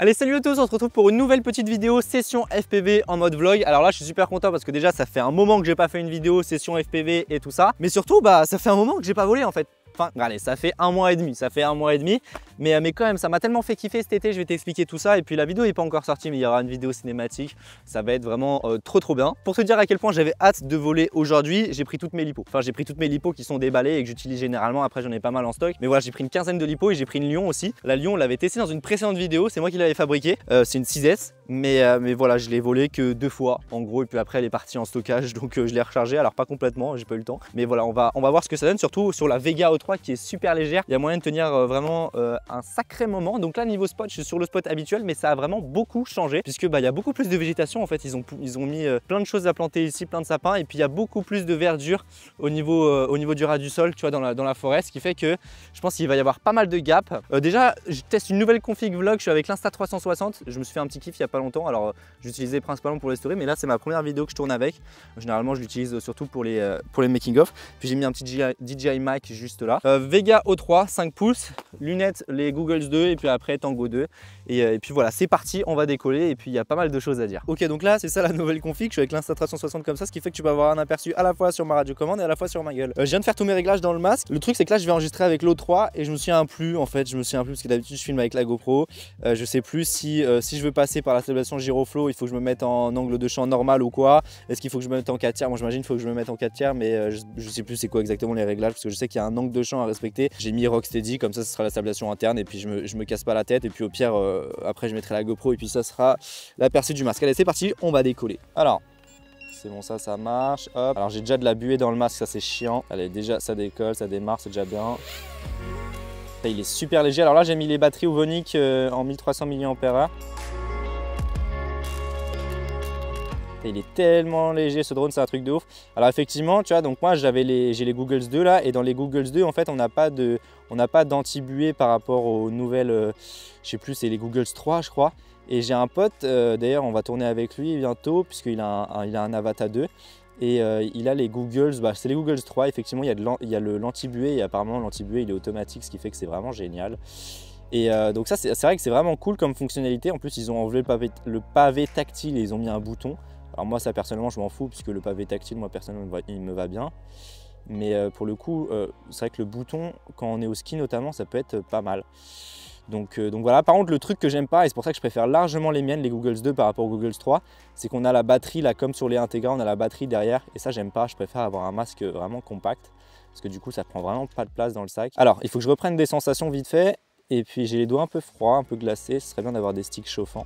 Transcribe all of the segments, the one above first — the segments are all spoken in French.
Allez, salut à tous, on se retrouve pour une nouvelle petite vidéo session FPV en mode vlog. Alors là, je suis super content parce que déjà, ça fait un moment que j'ai pas fait une vidéo session FPV et tout ça. Mais surtout, ça fait un moment que j'ai pas volé en fait. Enfin, allez, ça fait un mois et demi, mais quand même, ça m'a tellement fait kiffer cet été, je vais t'expliquer tout ça. Et puis la vidéo n'est pas encore sortie, mais il y aura une vidéo cinématique, ça va être vraiment trop bien. Pour te dire à quel point j'avais hâte de voler aujourd'hui, j'ai pris toutes mes lipos. Enfin, j'ai pris toutes mes lipos qui sont déballées et que j'utilise généralement, après j'en ai pas mal en stock. Mais voilà, j'ai pris une quinzaine de lipos et j'ai pris une Lion aussi. La Lion, on l'avait testée dans une précédente vidéo, c'est moi qui l'avais fabriquée, c'est une 6S. Mais voilà, je l'ai volée que 2 fois en gros, et puis après elle est partie en stockage, donc je l'ai rechargée, alors pas complètement, j'ai pas eu le temps. Mais voilà, on va voir ce que ça donne, surtout sur la Vega O3 qui est super légère. Il y a moyen de tenir vraiment un sacré moment. Donc là, niveau spot, je suis sur le spot habituel, mais ça a vraiment beaucoup changé, puisque il y a beaucoup plus de végétation en fait. Ils ont mis plein de choses à planter ici, plein de sapins, et puis il y a beaucoup plus de verdure au niveau du ras du sol, tu vois, dans la forêt, ce qui fait que je pense qu'il va y avoir pas mal de gaps. Déjà, je teste une nouvelle config vlog, je suis avec l'Insta360, je me suis fait un petit kiff il y a pas longtemps. Alors j'utilisais principalement pour les stories, mais là c'est ma première vidéo que je tourne avec. Généralement je l'utilise surtout pour les making of. Puis j'ai mis un petit DJI mic juste là. Vega O3 5 pouces, lunettes les Googles 2 et puis après Tango 2. Et puis voilà, c'est parti, on va décoller et puis il y a pas mal de choses à dire. Ok, donc là c'est ça la nouvelle config, je suis avec l'Insta360 comme ça, ce qui fait que tu vas avoir un aperçu à la fois sur ma radiocommande et à la fois sur ma gueule. Je viens de faire tous mes réglages dans le masque. Le truc c'est que là je vais enregistrer avec l'O3 et je me souviens plus en fait, parce que d'habitude je filme avec la GoPro. Je sais plus si je veux passer par la stabilisation Giroflow, il faut que je me mette en angle de champ normal ou quoi. Est-ce qu'il faut que je me mette en 4 tiers? Moi j'imagine qu'il faut que je me mette en 4 tiers, mais je sais plus c'est quoi exactement les réglages, parce que je sais qu'il y a un angle de champ à respecter. J'ai mis Rocksteady, comme ça ce sera la stabilisation interne et puis je me casse pas la tête, et puis au pire après je mettrai la GoPro et puis ça sera l'aperçu du masque. Allez, c'est parti, on va décoller. Alors c'est bon, ça marche. Hop. Alors j'ai déjà de la buée dans le masque, ça c'est chiant. Allez, déjà ça décolle, ça démarre, c'est déjà bien. Il est super léger. Alors là j'ai mis les batteries Ovonic en 1300 mAh. Il est tellement léger ce drone, c'est un truc de ouf. Alors effectivement, tu vois, donc moi j'ai les Googles 2 là, et dans les Googles 2 en fait on n'a pas d'anti-buée par rapport aux nouvelles, je sais plus, c'est les Googles 3 je crois. Et j'ai un pote, d'ailleurs on va tourner avec lui bientôt, puisqu'il a un Avata 2. Et il a les Googles, c'est les Googles 3, effectivement il y a l'anti-buée, et apparemment l'anti-buée il est automatique, ce qui fait que c'est vraiment génial. Et donc ça c'est vrai que c'est vraiment cool comme fonctionnalité. En plus ils ont enlevé le pavé tactile et ils ont mis un bouton. Alors moi ça personnellement je m'en fous, puisque le pavé tactile moi personnellement il me va bien. Mais pour le coup c'est vrai que le bouton quand on est au ski notamment ça peut être pas mal. Donc voilà, par contre le truc que j'aime pas, et c'est pour ça que je préfère largement les miennes, les Googles 2 par rapport aux Googles 3, c'est qu'on a la batterie là comme sur les Integra, on a la batterie derrière, et ça j'aime pas. Je préfère avoir un masque vraiment compact, parce que du coup ça prend vraiment pas de place dans le sac. Alors il faut que je reprenne des sensations vite fait, et puis j'ai les doigts un peu froids, un peu glacés, ce serait bien d'avoir des sticks chauffants.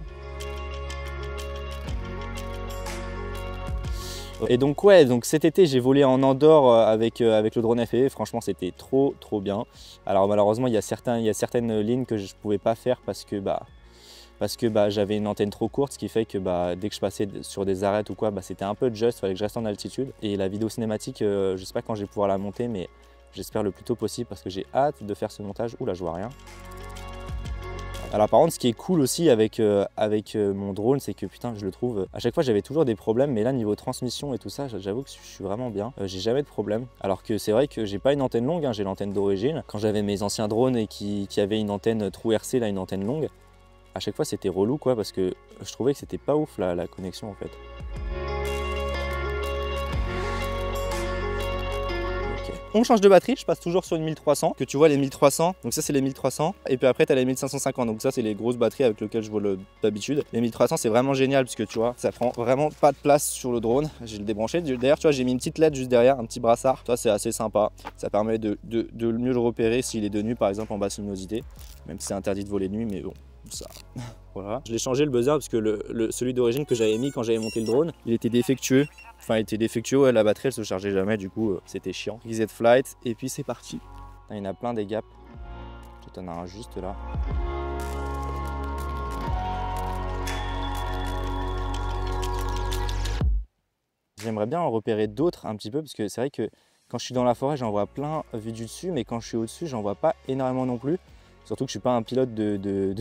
Et donc ouais, donc cet été j'ai volé en Andorre avec le drone FPV, franchement c'était trop bien. Alors malheureusement il y a certaines lignes que je ne pouvais pas faire parce que j'avais une antenne trop courte, ce qui fait que dès que je passais sur des arêtes ou quoi, c'était un peu juste, il fallait que je reste en altitude. Et la vidéo cinématique, je sais pas quand je vais pouvoir la monter, mais j'espère le plus tôt possible parce que j'ai hâte de faire ce montage. Ouh là je vois rien. Alors par contre ce qui est cool aussi avec mon drone, c'est que putain je le trouve, à chaque fois j'avais toujours des problèmes, mais là niveau transmission et tout ça j'avoue que je suis vraiment bien, j'ai jamais de problème. Alors que c'est vrai que j'ai pas une antenne longue, hein, j'ai l'antenne d'origine. Quand j'avais mes anciens drones et qui avaient une antenne trou RC, là une antenne longue, à chaque fois c'était relou quoi, parce que je trouvais que c'était pas ouf la connexion en fait. On change de batterie, je passe toujours sur une 1300, que tu vois les 1300, donc ça c'est les 1300, et puis après tu as les 1550, donc ça c'est les grosses batteries avec lesquelles je vole d'habitude. Les 1300 c'est vraiment génial, puisque tu vois, ça prend vraiment pas de place sur le drone. J'ai le débranché, d'ailleurs tu vois j'ai mis une petite LED juste derrière, un petit brassard, ça c'est assez sympa, ça permet de mieux le repérer s'il est de nuit par exemple en basse luminosité, même si c'est interdit de voler de nuit, mais bon, ça... Voilà. Je l'ai changé le buzzer parce que celui d'origine que j'avais mis quand j'avais monté le drone, il était défectueux. Enfin, il était défectueux, ouais, la batterie elle se chargeait jamais, du coup c'était chiant. Reset flight, et puis c'est parti. Il y en a plein des gaps. Tu en as un juste là. J'aimerais bien en repérer d'autres un petit peu, parce que c'est vrai que quand je suis dans la forêt, j'en vois plein vu du dessus, mais quand je suis au-dessus, j'en vois pas énormément non plus. Surtout que je suis pas un pilote de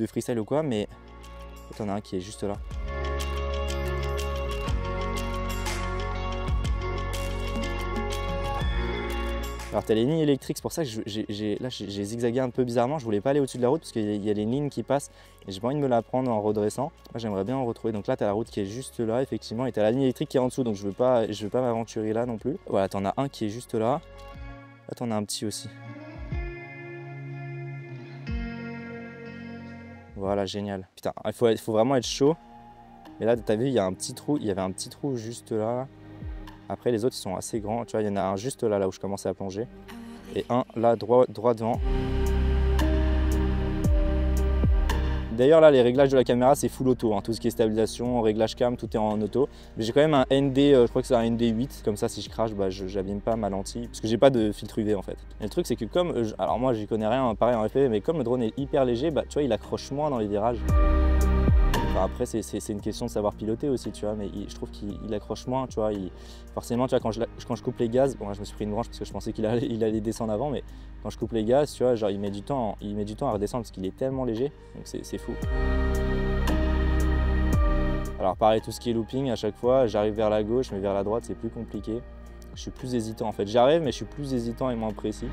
freestyle ou quoi, mais t'en as un qui est juste là. Alors t'as les lignes électriques, c'est pour ça que j'ai zigzagué un peu bizarrement. Je voulais pas aller au-dessus de la route parce qu'il y a les lignes qui passent et j'ai pas envie de me la prendre en redressant. Moi j'aimerais bien en retrouver. Donc là t'as la route qui est juste là effectivement et t'as la ligne électrique qui est en dessous, donc je veux pas m'aventurer là non plus. Voilà, t'en as un qui est juste là. Là t'en as un petit aussi. Voilà, génial. Putain, il faut vraiment être chaud. Mais là t'as vu, il y a un petit trou, il y avait un petit trou juste là. Après les autres ils sont assez grands, tu vois, il y en a un juste là où je commençais à plonger. Et un là droit devant. D'ailleurs là les réglages de la caméra c'est full auto, hein. Tout ce qui est stabilisation, réglage cam, tout est en auto. Mais j'ai quand même un ND, je crois que c'est un ND8, comme ça si je crache, bah, j'abîme pas ma lentille. Parce que j'ai pas de filtre UV en fait. Et le truc c'est que comme, alors moi j'y connais rien, pareil en FPV, mais comme le drone est hyper léger, bah tu vois il accroche moins dans les virages. Enfin, après c'est une question de savoir piloter aussi, tu vois, mais je trouve qu'il accroche moins, tu vois. Forcément, tu vois, quand je coupe les gaz, bon là je me suis pris une branche parce que je pensais qu'il allait descendre avant, mais quand je coupe les gaz, tu vois, genre il met du temps à redescendre parce qu'il est tellement léger, donc c'est fou. Alors pareil, tout ce qui est looping, à chaque fois, j'arrive vers la gauche, mais vers la droite c'est plus compliqué. Je suis plus hésitant en fait, j'arrive mais je suis plus hésitant et moins précis.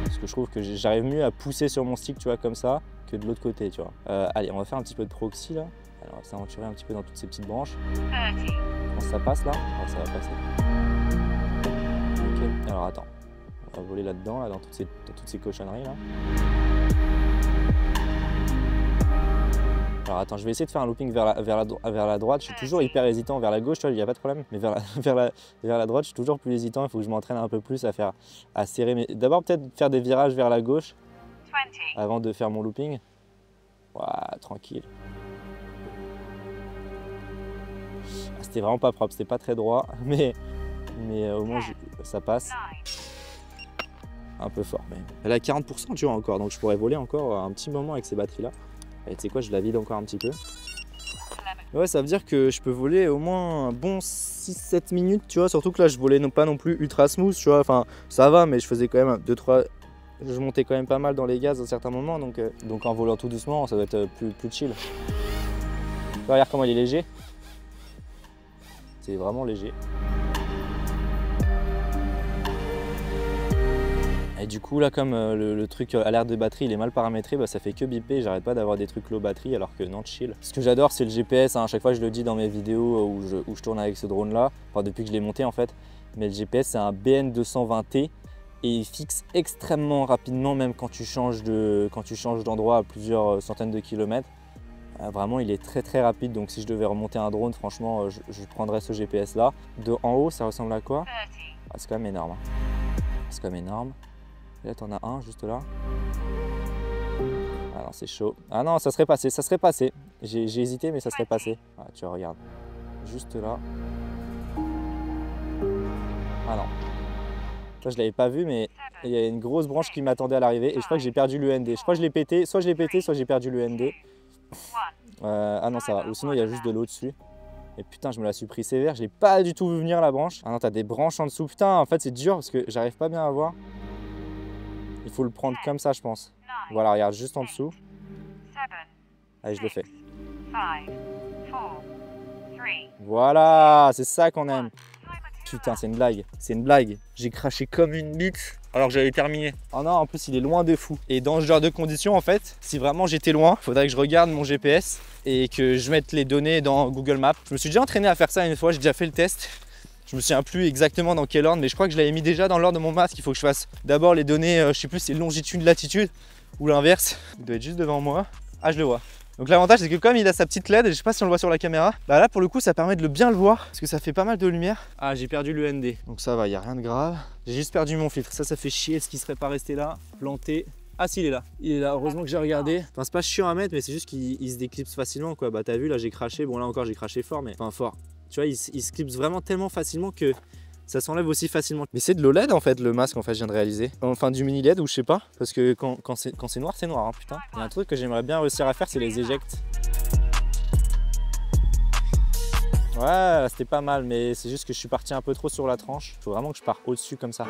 Parce que je trouve que j'arrive mieux à pousser sur mon stick, tu vois, comme ça, que de l'autre côté, tu vois. Allez, on va faire un petit peu de proxy là. Alors, on va s'aventurer un petit peu dans toutes ces petites branches. Je pense que ça passe là. Ouais, ça va passer. Ok, alors attends. On va voler là-dedans, là, dans toutes ces cochonneries là. Alors attends, je vais essayer de faire un looping vers la droite. Je suis toujours hyper hésitant. Vers la gauche, tu vois, il n'y a pas de problème. Mais vers la droite, je suis toujours plus hésitant. Il faut que je m'entraîne un peu plus à serrer. Mais d'abord, peut-être faire des virages vers la gauche 20. Avant de faire mon looping. Ouah, tranquille. C'était vraiment pas propre, c'était pas très droit, mais au moins ça passe. Un peu fort, mais elle a 40% tu vois encore, donc je pourrais voler encore un petit moment avec ces batteries là. Et tu sais quoi, je la vide encore un petit peu. Ouais, ça veut dire que je peux voler au moins un bon 6-7 minutes, tu vois, surtout que là je volais pas non plus ultra smooth, tu vois, enfin ça va, mais je faisais quand même 2-3... Je montais quand même pas mal dans les gaz à certains moments, donc en volant tout doucement, ça doit être plus chill. Regarde comment il est léger. C'est vraiment léger. Et du coup là comme le truc alerte de batterie il est mal paramétré, bah, ça fait que biper, j'arrête pas d'avoir des trucs low batterie alors que non, chill. Ce que j'adore c'est le GPS, hein. À chaque fois je le dis dans mes vidéos où je tourne avec ce drone là, enfin depuis que je l'ai monté en fait, mais le GPS c'est un BN220T et il fixe extrêmement rapidement même quand tu changes d'endroit à plusieurs centaines de kilomètres. Vraiment il est très rapide, donc si je devais remonter un drone franchement je prendrais ce GPS là. De en haut ça ressemble à quoi? Ah, c'est quand même énorme, hein. C'est quand même énorme. Et là t'en as un juste là. Ah non c'est chaud. Ah non ça serait passé. J'ai hésité mais ça serait passé. Ah, tu vois, regarde. Juste là. Ah non. Ça je l'avais pas vu mais il y a une grosse branche qui m'attendait à l'arrivée et je crois que j'ai perdu le ND. Je crois que je l'ai pété, soit j'ai perdu le ND. Ah non ça va, ou sinon il y a juste de l'eau dessus. Et putain je me la suis pris sévère, je l'ai pas du tout vu venir la branche. Ah non t'as des branches en dessous, putain en fait c'est dur parce que j'arrive pas bien à voir. Il faut le prendre comme ça je pense. Voilà regarde juste en dessous. Allez je le fais. Voilà, c'est ça qu'on aime. Putain c'est une blague, j'ai craché comme une bite alors que j'avais terminé. Oh non en plus il est loin de fou. Et dans ce genre de conditions en fait, si vraiment j'étais loin, il faudrait que je regarde mon GPS et que je mette les données dans Google Maps. Je me suis déjà entraîné à faire ça une fois, j'ai déjà fait le test. Je me souviens plus exactement dans quel ordre, mais je crois que je l'avais mis déjà dans l'ordre de mon masque. Il faut que je fasse d'abord les données, je sais plus si c'est longitude, latitude ou l'inverse. Il doit être juste devant moi. Ah je le vois. Donc l'avantage c'est que comme il a sa petite LED, je sais pas si on le voit sur la caméra, bah là pour le coup ça permet de le bien le voir parce que ça fait pas mal de lumière. Ah j'ai perdu le ND, donc ça va, il n'y a rien de grave. J'ai juste perdu mon filtre, ça fait chier, ce qui serait pas resté là, planté. Ah si il est là, heureusement que j'ai regardé. Enfin c'est pas chiant à mettre mais c'est juste qu'il se déclipse facilement quoi. Bah t'as vu là j'ai craché, bon là encore j'ai craché fort mais enfin fort. Tu vois il se clipse vraiment tellement facilement que ça s'enlève aussi facilement. Mais c'est de l'OLED en fait le masque en fait je viens de réaliser. Enfin du mini LED ou je sais pas. Parce que quand c'est noir c'est noir hein, putain. Il y a un truc que j'aimerais bien réussir à faire c'est les éjects. Ouais c'était pas mal mais c'est juste que je suis parti un peu trop sur la tranche. Il faut vraiment que je parte au-dessus comme ça.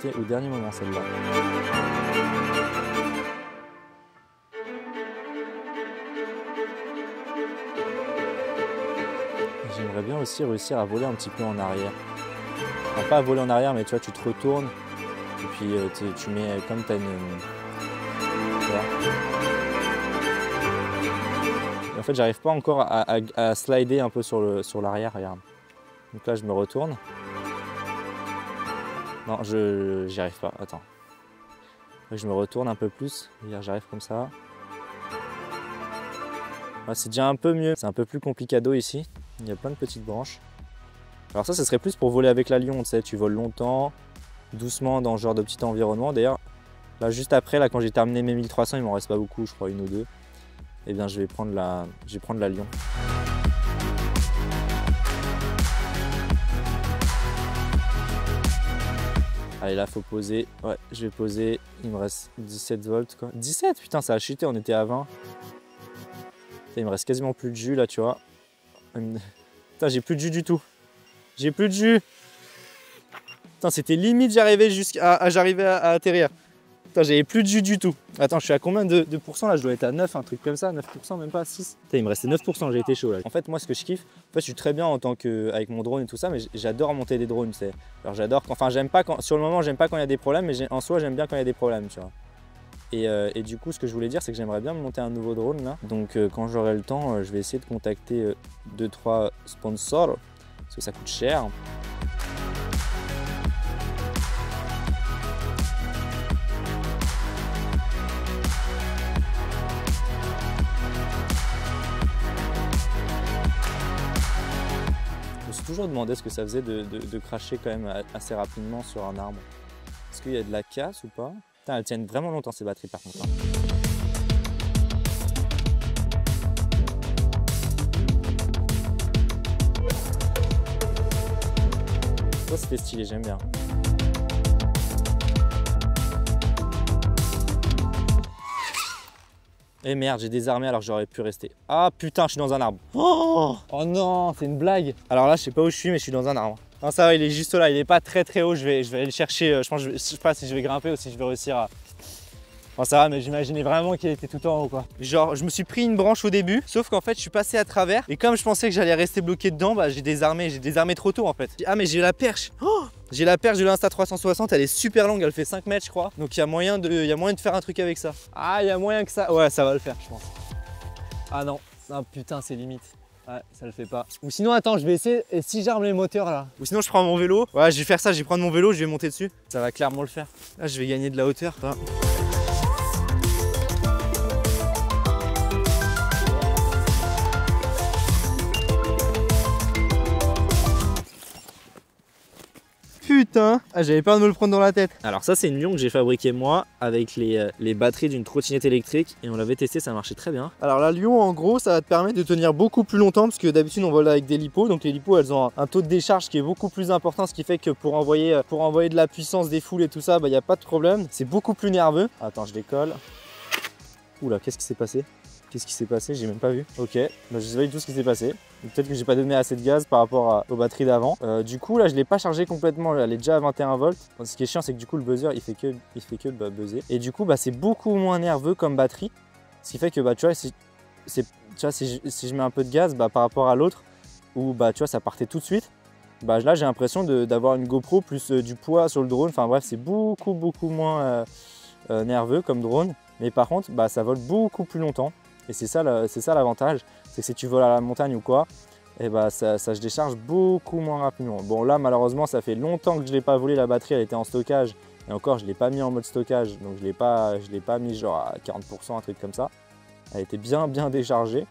acheté au dernier moment celle-là. J'aimerais bien aussi réussir à voler un petit peu en arrière. Enfin, pas à voler en arrière, mais tu vois, tu te retournes et puis tu mets comme tu as une... Tu vois. Et en fait, j'arrive pas encore à slider un peu sur l'arrière, regarde. Donc là, je me retourne. Non, j'y arrive pas, attends. Je me retourne un peu plus, j'arrive comme ça. Ouais, c'est déjà un peu mieux, c'est un peu plus complicado ici. Il y a plein de petites branches. Alors ça serait plus pour voler avec la Lion, tu sais, tu voles longtemps, doucement dans ce genre de petit environnement. D'ailleurs, là juste après, là, quand j'ai terminé mes 1300, il m'en reste pas beaucoup, je crois une ou deux. Eh bien je vais prendre la Lion. Allez là faut poser, ouais je vais poser, il me reste 17 volts quoi. 17 putain ça a chuté, on était à 20. Putain, il me reste quasiment plus de jus là tu vois. Putain j'ai plus de jus du tout. J'ai plus de jus. Putain c'était limite j'arrivais à atterrir. Putain j'avais plus de jus du tout. Attends je suis à combien de pourcents là? Je dois être à 9, un truc comme ça, 9% même pas 6. Putain il me restait 9%, j'ai été chaud là. En fait moi ce que je kiffe, en fait je suis très bien en tant que avec mon drone et tout ça, mais j'adore monter des drones, tu sais. Alors j'adore, enfin j'aime pas quand, sur le moment j'aime pas quand il y a des problèmes, mais en soi j'aime bien quand il y a des problèmes, tu vois. Et du coup ce que je voulais dire c'est que j'aimerais bien monter un nouveau drone là. Donc quand j'aurai le temps, je vais essayer de contacter 2-3 sponsors, parce que ça coûte cher. Je me suis toujours demandé ce que ça faisait de cracher quand même assez rapidement sur un arbre. Est-ce qu'il y a de la casse ou pas? Putain, elles tiennent vraiment longtemps ces batteries par contre. Hein. Ça c'était stylé, j'aime bien. Et merde, j'ai désarmé alors que j'aurais pu rester. Ah putain, je suis dans un arbre. Oh non, c'est une blague. Alors là, je sais pas où je suis, mais je suis dans un arbre. Non, ça va, il est juste là, il est pas très haut. Je vais aller le chercher. Je pense, je sais pas si je vais grimper ou si je vais réussir à. Enfin, ça va, mais j'imaginais vraiment qu'il était tout en haut quoi. Genre, je me suis pris une branche au début, sauf qu'en fait, je suis passé à travers. Et comme je pensais que j'allais rester bloqué dedans, bah j'ai désarmé trop tôt en fait. Ah, mais j'ai la perche. Oh, j'ai la perche de l'Insta360, elle est super longue, elle fait 5 mètres je crois. Donc il y a moyen de faire un truc avec ça. Ah, il y a moyen que ça. Ouais, ça va le faire, je pense. Ah non, ah, putain, c'est limite. Ouais, ça le fait pas. Ou sinon, attends, je vais essayer. Et si j'arme les moteurs là? Ou sinon, je prends mon vélo. Ouais, je vais faire ça, je vais prendre mon vélo, je vais monter dessus. Ça va clairement le faire. Là, je vais gagner de la hauteur. Enfin, putain, ah, j'avais peur de me le prendre dans la tête. Alors ça c'est une Lion que j'ai fabriquée moi avec les batteries d'une trottinette électrique et on l'avait testé, ça marchait très bien. Alors la Lion en gros ça va te permettre de tenir beaucoup plus longtemps parce que d'habitude on vole avec des LiPo, donc les LiPo elles ont un taux de décharge qui est beaucoup plus important, ce qui fait que pour envoyer de la puissance, des foules et tout ça, bah y a pas de problème. C'est beaucoup plus nerveux. Attends, je décolle. Oula, qu'est-ce qui s'est passé? Qu'est-ce qui s'est passé? J'ai même pas vu. Ok, bah, je sais pas du tout ce qui s'est passé. Peut-être que j'ai pas donné assez de gaz par rapport aux batteries d'avant. Du coup là je l'ai pas chargé complètement, elle est déjà à 21 volts. Donc, ce qui est chiant c'est que du coup le buzzer il fait que buzzer. Et du coup bah, c'est beaucoup moins nerveux comme batterie. Ce qui fait que bah, tu vois, si je mets un peu de gaz bah, par rapport à l'autre où bah, tu vois, ça partait tout de suite. Bah, là j'ai l'impression d'avoir une GoPro plus du poids sur le drone. Enfin bref c'est beaucoup moins nerveux comme drone. Mais par contre bah, ça vole beaucoup plus longtemps. Et c'est ça l'avantage, c'est que si tu voles à la montagne ou quoi, et bah ça se décharge beaucoup moins rapidement. Bon là malheureusement ça fait longtemps que je ne l'ai pas volé, la batterie elle était en stockage. Et encore je ne l'ai pas mis en mode stockage, donc je ne l'ai pas mis genre à 40%, un truc comme ça. Elle était bien déchargée.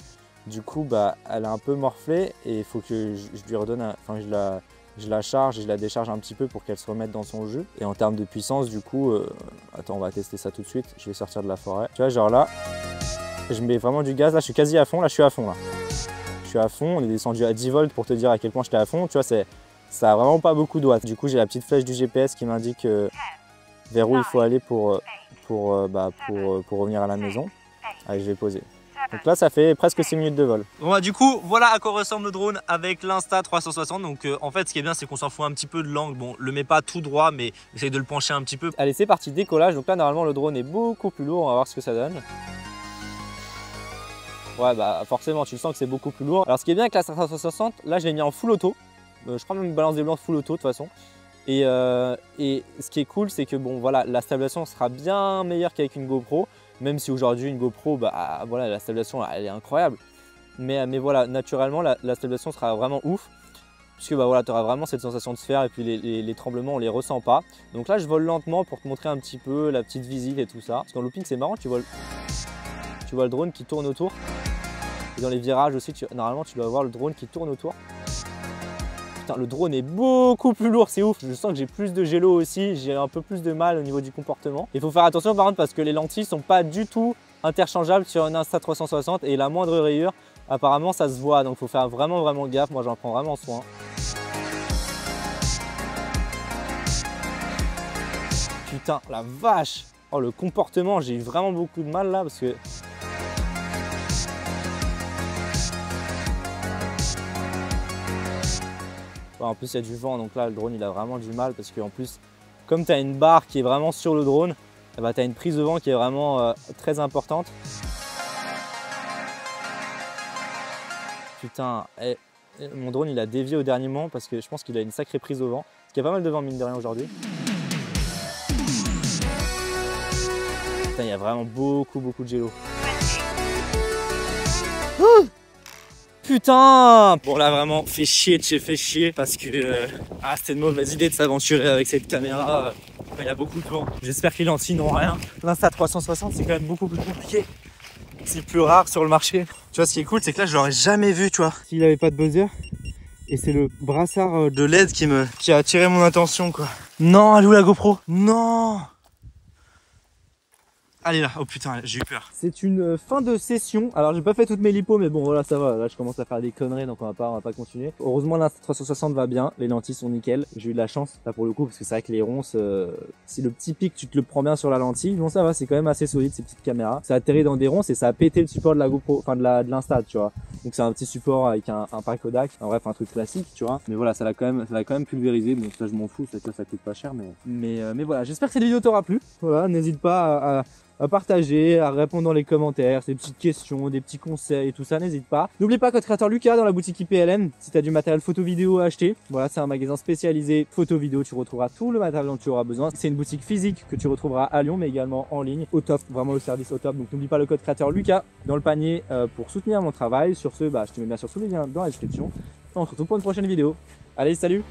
Du coup bah, elle a un peu morflé et il faut que je lui redonne, enfin je la charge et je la décharge un petit peu pour qu'elle se remette dans son jus. Et en termes de puissance du coup, attends on va tester ça tout de suite, je vais sortir de la forêt. Tu vois genre là, je mets vraiment du gaz, là je suis quasi à fond, là je suis à fond là. Je suis à fond, on est descendu à 10 volts pour te dire à quel point j'étais à fond, tu vois ça a vraiment pas beaucoup de watts. Du coup j'ai la petite flèche du GPS qui m'indique vers où il faut aller pour revenir à la maison. Allez je vais poser. Donc là, ça fait presque 6 minutes de vol. Bon bah du coup, voilà à quoi ressemble le drone avec l'Insta360. Donc en fait, ce qui est bien, c'est qu'on s'en fout un petit peu de l'angle. Bon, le met pas tout droit, mais essaye de le pencher un petit peu. Allez, c'est parti, décollage. Donc là, normalement, le drone est beaucoup plus lourd. On va voir ce que ça donne. Ouais, bah forcément, tu sens que c'est beaucoup plus lourd. Alors ce qui est bien avec l'Insta360, là, je l'ai mis en full auto. Je crois même une balance des blancs full auto de toute façon. Et ce qui est cool, c'est que bon, voilà, la stabilisation sera bien meilleure qu'avec une GoPro. Même si aujourd'hui une GoPro, bah voilà, la stabilisation elle est incroyable. Mais voilà, naturellement la stabilisation sera vraiment ouf. Puisque bah voilà, tu auras vraiment cette sensation de sphère et puis les tremblements on les ressent pas. Donc là je vole lentement pour te montrer un petit peu la petite visite et tout ça. Parce qu'en looping c'est marrant, tu vois le drone qui tourne autour. Et dans les virages aussi, normalement tu dois voir le drone qui tourne autour. Putain, le drone est beaucoup plus lourd, c'est ouf. Je sens que j'ai plus de gélo aussi, j'ai un peu plus de mal au niveau du comportement. Il faut faire attention par contre parce que les lentilles sont pas du tout interchangeables sur une Insta360 et la moindre rayure, apparemment ça se voit. Donc il faut faire vraiment gaffe, moi j'en prends vraiment soin. Putain, la vache! Oh le comportement, j'ai eu vraiment beaucoup de mal là parce que... En plus il y a du vent, donc là le drone il a vraiment du mal parce qu'en plus comme tu as une barre qui est vraiment sur le drone, tu as une prise de vent qui est vraiment très importante. Putain, mon drone il a dévié au dernier moment parce que je pense qu'il a une sacrée prise au vent. Parce qu'il y a pas mal de vent mine de rien aujourd'hui. Putain, il y a vraiment beaucoup de gélo. Putain! Bon là vraiment fait chier de chez fait chier parce que c'était une mauvaise idée de s'aventurer avec cette caméra. Il y a beaucoup de vent. J'espère que les lentilles n'ont rien. L'Insta360 c'est quand même beaucoup plus compliqué. C'est plus rare sur le marché. Tu vois ce qui est cool c'est que là je l'aurais jamais vu tu vois. S'il avait pas de buzzer. Et c'est le brassard de LED qui a attiré mon attention quoi. Non, elle est où la GoPro? Non! Allez là, oh putain, j'ai eu peur. C'est une fin de session. Alors j'ai pas fait toutes mes lipos, mais bon voilà ça va. Là je commence à faire des conneries, donc on va pas continuer. Heureusement l'Insta360 va bien, les lentilles sont nickel. J'ai eu de la chance là pour le coup, parce que c'est vrai que les ronces, si le petit pic tu te le prends bien sur la lentille, bon ça va, c'est quand même assez solide ces petites caméras. Ça a atterri dans des ronces et ça a pété le support de la GoPro, enfin de l'Insta, tu vois. Donc c'est un petit support avec un pack Kodak, en bref un truc classique, tu vois. Mais voilà, ça l'a quand même pulvérisé. Donc ça je m'en fous, ça coûte pas cher, mais voilà. J'espère que cette vidéo t'aura plu. Voilà, n'hésite pas à partager, à répondre dans les commentaires, ces petites questions, des petits conseils, tout ça, n'hésite pas. N'oublie pas code créateur Lucas dans la boutique IPLM si tu as du matériel photo vidéo à acheter. Voilà, c'est un magasin spécialisé photo vidéo, tu retrouveras tout le matériel dont tu auras besoin. C'est une boutique physique que tu retrouveras à Lyon mais également en ligne. Au top, vraiment le service au top. Donc n'oublie pas le code créateur Lucas dans le panier pour soutenir mon travail. Sur ce, je te mets bien sûr tous les liens dans la description. On se retrouve pour une prochaine vidéo. Allez, salut!